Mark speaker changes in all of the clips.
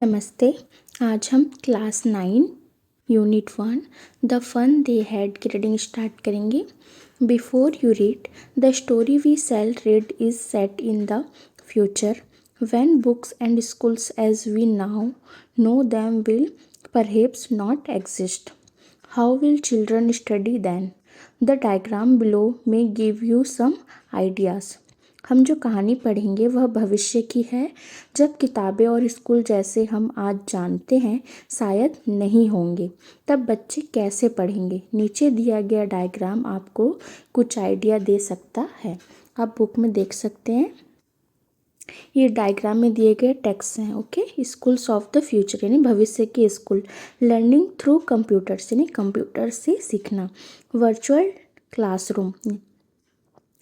Speaker 1: नमस्ते। आज हम class 9 unit 1 the fun they had की रीडिंग स्टार्ट करेंगे। Before you read the story we shall read is set in the future when books and schools as we now know them will perhaps not exist. How will children study then? The diagram below may give you some ideas. हम जो कहानी पढ़ेंगे वह भविष्य की है, जब किताबें और स्कूल जैसे हम आज जानते हैं शायद नहीं होंगे। तब बच्चे कैसे पढ़ेंगे? नीचे दिया गया डायग्राम आपको कुछ आइडिया दे सकता है। आप बुक में देख सकते हैं, ये डायग्राम में दिए गए टेक्स्ट हैं। Okay, schools of the future यानी भविष्य के स्कूल, लर्निंग थ्रू कंप्यूटर्स यानी कंप्यूटर से सीखना, virtual classroom,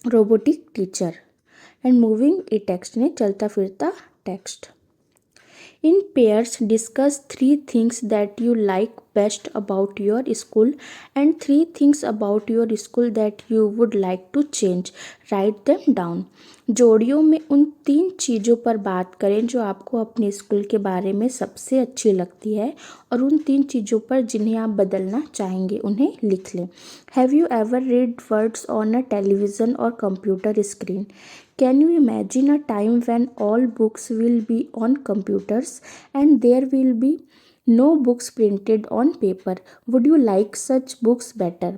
Speaker 1: robotic teacher and moving E text ने चलता फिरता text. In pairs, discuss 3 things that you like best about your school and 3 things about your school that you would like to change. Write them down. जोड़ियों में उन 3 चीज़ों पर बात करें जो आपको अपने स्कूल के बारे में सबसे अच्छी लगती है और उन 3 चीज़ों पर जिन्हें आप बदलना चाहेंगे उन्हें लिख लें। Have you ever read words on a television or computer screen? Can you imagine a time when all books will be on computers and there will be no books printed on paper? Would you like such books better?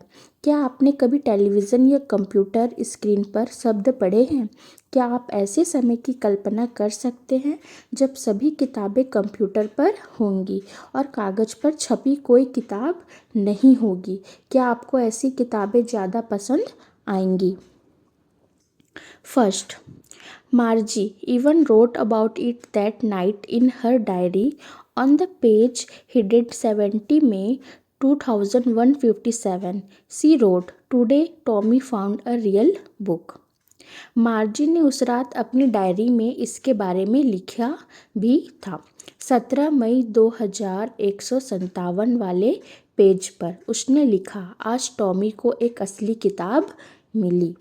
Speaker 1: क्या आपने कभी television या computer screen पर शब्द पढ़े हैं? क्या आप ऐसे समय की कल्पना कर सकते हैं जब सभी किताबें कंप्यूटर पर होंगी और कागज़ पर छपी कोई किताब नहीं होगी? क्या आपको ऐसी किताबें ज़्यादा पसंद आएंगी? First, Margie even wrote about it that night in her diary. On the page headed 70 May 2157, she wrote, "Today Tommy found a real book." मार्जी ने उस रात अपनी डायरी में इसके बारे में लिखा भी था। 17 मई 2157 वाले पेज पर उसने लिखा, आज टॉमी को एक असली किताब मिली।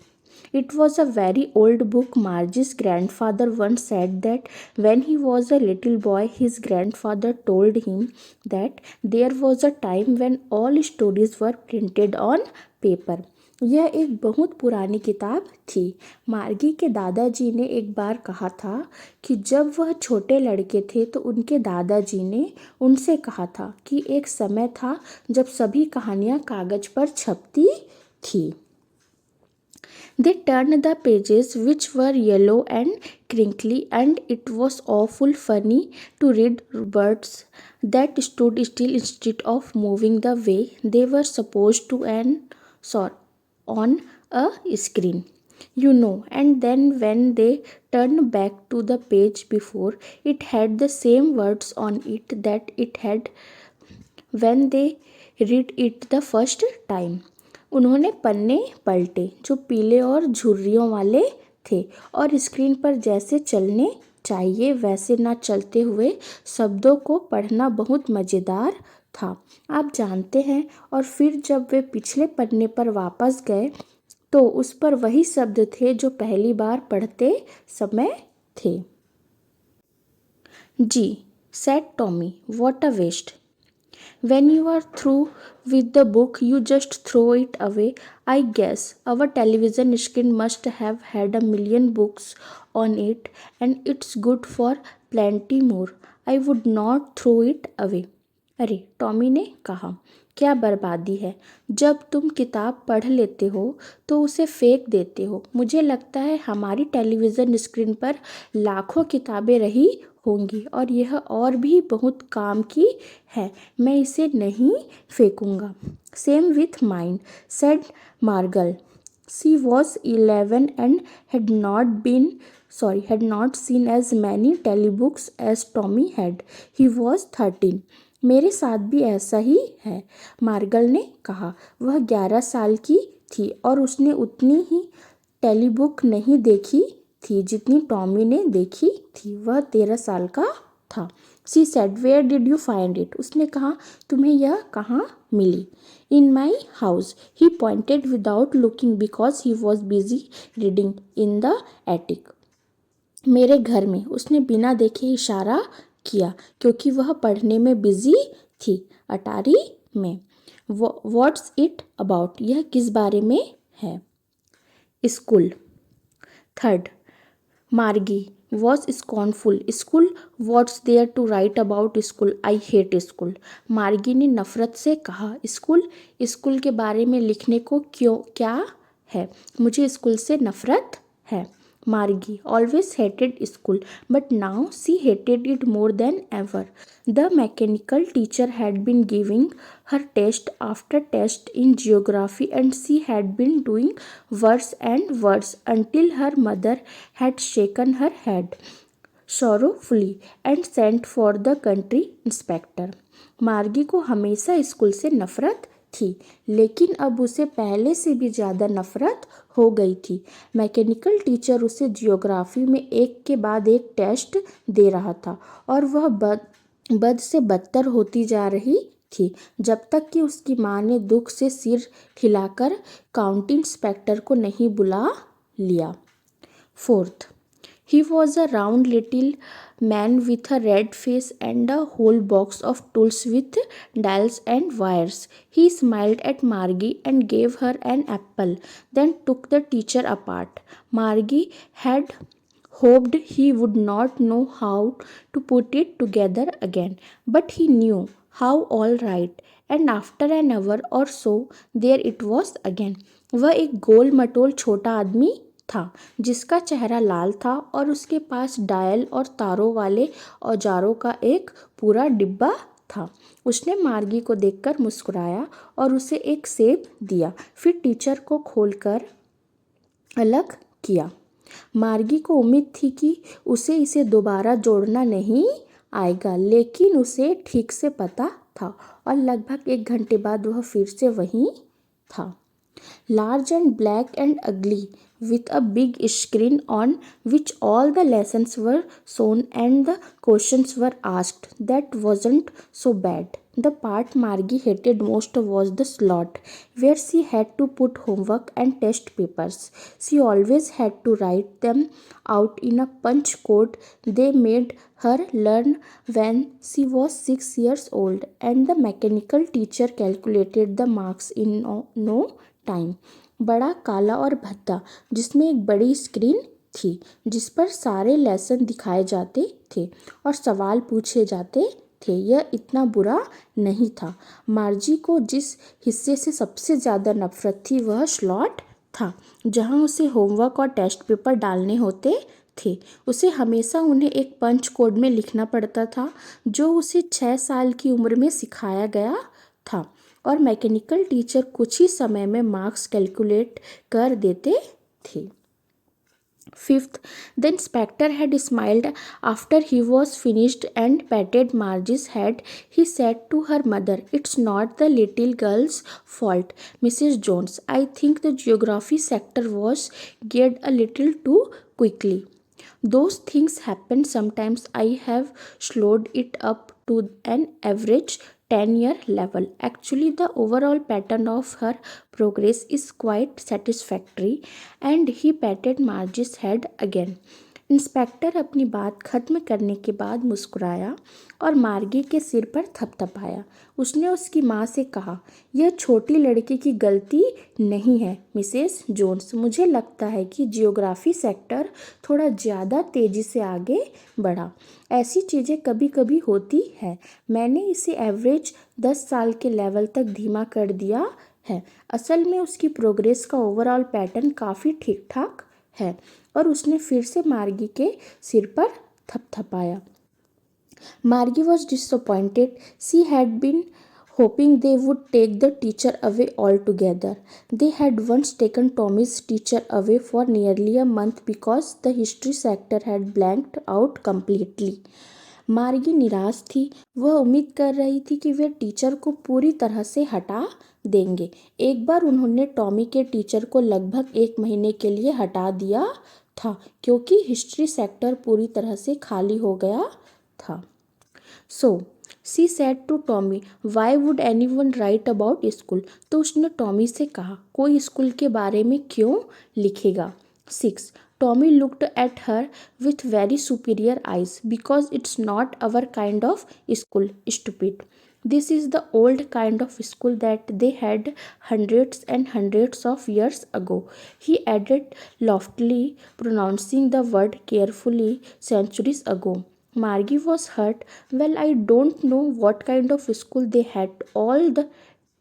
Speaker 1: It was a very old book. Margie's grandfather once said that when he was a little boy, his grandfather told him that there was a time when all stories were printed on paper. यह एक बहुत पुरानी किताब थी। मार्गी के दादाजी ने एक बार कहा था कि जब वह छोटे लड़के थे तो उनके दादाजी ने उनसे कहा था कि एक समय था जब सभी कहानियाँ कागज़ पर छपती थी। They turned the pages, which were yellow and crinkly, and it was awful funny to read words that stood still instead of moving the way they were supposed to on a screen. You know, and then when they turned back to the page before, it had the same words on it that it had when they read it the first time. उन्होंने पन्ने पलटे जो पीले और झुर्रियों वाले थे और स्क्रीन पर जैसे चलने चाहिए वैसे ना चलते हुए शब्दों को पढ़ना बहुत मज़ेदार था, आप जानते हैं। और फिर जब वे पिछले पन्ने पर वापस गए तो उस पर वही शब्द थे जो पहली बार पढ़ते समय थे। जी, said Tommy, what a waste. When you are through with the book, you just throw it away. I guess our television screen must have had a million books on it, and it's good for plenty more. I would not throw it away. अरे, Tommy ने कहा, क्या बर्बादी है। जब तुम किताब पढ़ लेते हो तो उसे फेंक देते हो। मुझे लगता है हमारी टेलीविज़न स्क्रीन पर लाखों किताबें रही होंगी और यह और भी बहुत काम की है। मैं इसे नहीं फेंकूंगा। Same with mind, said Margie. She was 11 and had not seen as many telebooks as Tommy had. He was 13. मेरे साथ भी ऐसा ही है, मार्गल ने कहा। वह 11 साल की थी और उसने उतनी ही टेलीबुक नहीं देखी थी जितनी टॉमी ने देखी थी। वह 13 साल का था। She said, where did you find it? उसने कहा, तुम्हें यह कहाँ मिली? In my house. He pointed without looking because he was busy reading in the attic. मेरे घर में, उसने बिना देखे इशारा किया क्योंकि वह पढ़ने में बिजी थी। अटारी में। व्हाट्स इट अबाउट, यह किस बारे में है? School. Third, Margie was scornful. School, what's there to write about school, I hate school. Margie ने नफरत से कहा, स्कूल, स्कूल के बारे में लिखने को क्या है, मुझे स्कूल से नफरत है। Margie always hated school but now she hated it more than ever. The mechanical teacher had been giving her test after test in geography and she had been doing worse and worse until her mother had shaken her head sorrowfully and sent for the country inspector. मार्गी को हमेशा school से नफरत थी, लेकिन अब उसे पहले से भी ज़्यादा नफरत हो गई थी। मैकेनिकल टीचर उसे जियोग्राफी में एक के बाद एक टेस्ट दे रहा था और वह बद से बदतर होती जा रही थी, जब तक कि उसकी माँ ने दुख से सिर हिलाकर काउंटी इंस्पेक्टर को नहीं बुला लिया। Fourth, he was a round little man with a red face and a whole box of tools with dials and wires. He smiled at Margie and gave her an apple, then took the teacher apart. Margie had hoped he would not know how to put it together again, but he knew how all right, and after an hour or so there it was again. वह एक गोल मटोल छोटा आदमी था जिसका चेहरा लाल था और उसके पास डायल और तारों वाले औजारों का एक पूरा डिब्बा था। उसने मार्गी को देखकर मुस्कुराया और उसे एक सेब दिया, फिर टीचर को खोलकर अलग किया। मार्गी को उम्मीद थी कि उसे इसे दोबारा जोड़ना नहीं आएगा, लेकिन उसे ठीक से पता था और लगभग 1 घंटे बाद वह फिर से वहीं था। Large and black and ugly, with a big screen on which all the lessons were shown and the questions were asked. That wasn't so bad. The part Margie hated most was the slot where she had to put homework and test papers. She always had to write them out in a punch code they made her learn when she was 6 years old, and the mechanical teacher calculated the marks in no time. बड़ा काला और भद्दा जिसमें एक बड़ी screen थी जिस पर सारे लेसन दिखाए जाते थे और सवाल पूछे जाते थे। यह इतना बुरा नहीं था। मार्जी को जिस हिस्से से सबसे ज़्यादा नफरत थी वह स्लॉट था जहां उसे होमवर्क और टेस्ट पेपर डालने होते थे। उसे हमेशा उन्हें एक पंच कोड में लिखना पड़ता था जो उसे 6 साल की उम्र में सिखाया गया था और मैकेनिकल टीचर कुछ ही समय में मार्क्स कैलकुलेट कर देते थे। Fifth, the inspector had smiled after he was finished and patted Margie's head. He said to her mother, "It's not the little girl's fault, Mrs. Jones. I think the geography sector was geared a little too quickly. Those things happen sometimes. I have slowed it up to an average 10-year level. Actually, the overall pattern of her progress is quite satisfactory." And he patted Margie's head again. Inspector अपनी बात खत्म करने के बाद मुस्कुराया और मार्गी के सिर पर थपथपाया। उसने उसकी माँ से कहा, यह छोटी लड़की की गलती नहीं है मिसेस जोन्स। मुझे लगता है कि जियोग्राफी सेक्टर थोड़ा ज़्यादा तेज़ी से आगे बढ़ा। ऐसी चीज़ें कभी कभी होती है। मैंने इसे एवरेज 10 साल के लेवल तक धीमा कर दिया है। असल में उसकी प्रोग्रेस का ओवरऑल पैटर्न काफ़ी ठीक ठाक है। और उसने फिर से मार्गी के सिर पर थपथपाया। Margie was disappointed. She had been hoping they would take the teacher away altogether. They had once taken Tommy's teacher away for nearly a month because the history sector had blanked out completely. मार्गी निराश थी। वह उम्मीद कर रही थी कि वे teacher को पूरी तरह से हटा देंगे। एक बार उन्होंने टॉमी के टीचर को लगभग 1 महीने के लिए हटा दिया था क्योंकि हिस्ट्री सेक्टर पूरी तरह से खाली हो गया था। So she said to Tommy, why would anyone write about school? तो उसने टॉमी से कहा, कोई स्कूल के बारे में क्यों लिखेगा? 6. Tommy looked at her with very superior eyes. Because it's not our kind of school, stupid. This is the old kind of school that they had hundreds and hundreds of years ago, he added loftily, pronouncing the word carefully, centuries ago. Margie was hurt. Well, I don't know what kind of school they had all the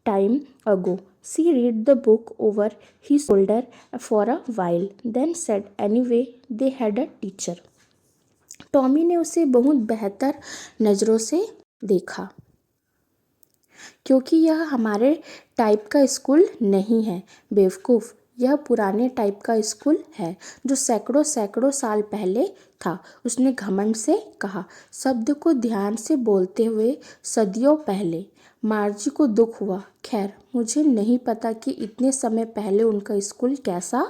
Speaker 1: time ago. She read the book over his shoulder for a while, then said, Anyway, they had a teacher. Tommy ने उसे बहुत बेहतर नज़रों से देखा, क्योंकि यह हमारे टाइप का स्कूल नहीं है बेवकूफ़। यह पुराने टाइप का स्कूल है जो सैकड़ों सैकड़ों साल पहले था, उसने घमंड से कहा, शब्द को ध्यान से बोलते हुए। सदियों पहले। मार्जी को दुख हुआ। खैर, मुझे नहीं पता कि इतने समय पहले उनका स्कूल कैसा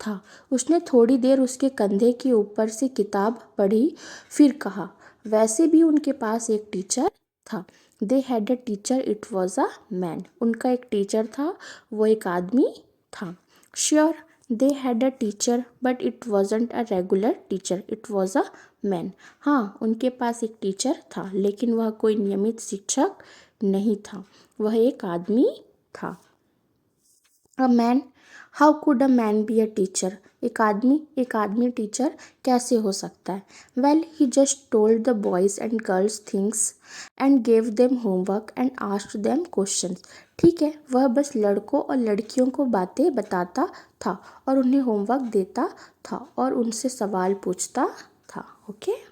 Speaker 1: था। उसने थोड़ी देर उसके कंधे के ऊपर से किताब पढ़ी, फिर कहा, वैसे भी उनके पास एक टीचर था। They had a teacher, it was a man. उनका एक टीचर था, वो एक आदमी था। Sure, they had a teacher but it wasn't a regular teacher, it was a man. हाँ, उनके पास एक टीचर था, लेकिन वह कोई नियमित शिक्षक नहीं था, वह एक आदमी था। A man, how could a man be a teacher? एक आदमी टीचर कैसे हो सकता है? Well, he just told the boys and girls things and gave them homework and asked them questions. ठीक है, वह बस लड़कों और लड़कियों को बातें बताता था और उन्हें होमवर्क देता था और उनसे सवाल पूछता था। ओके।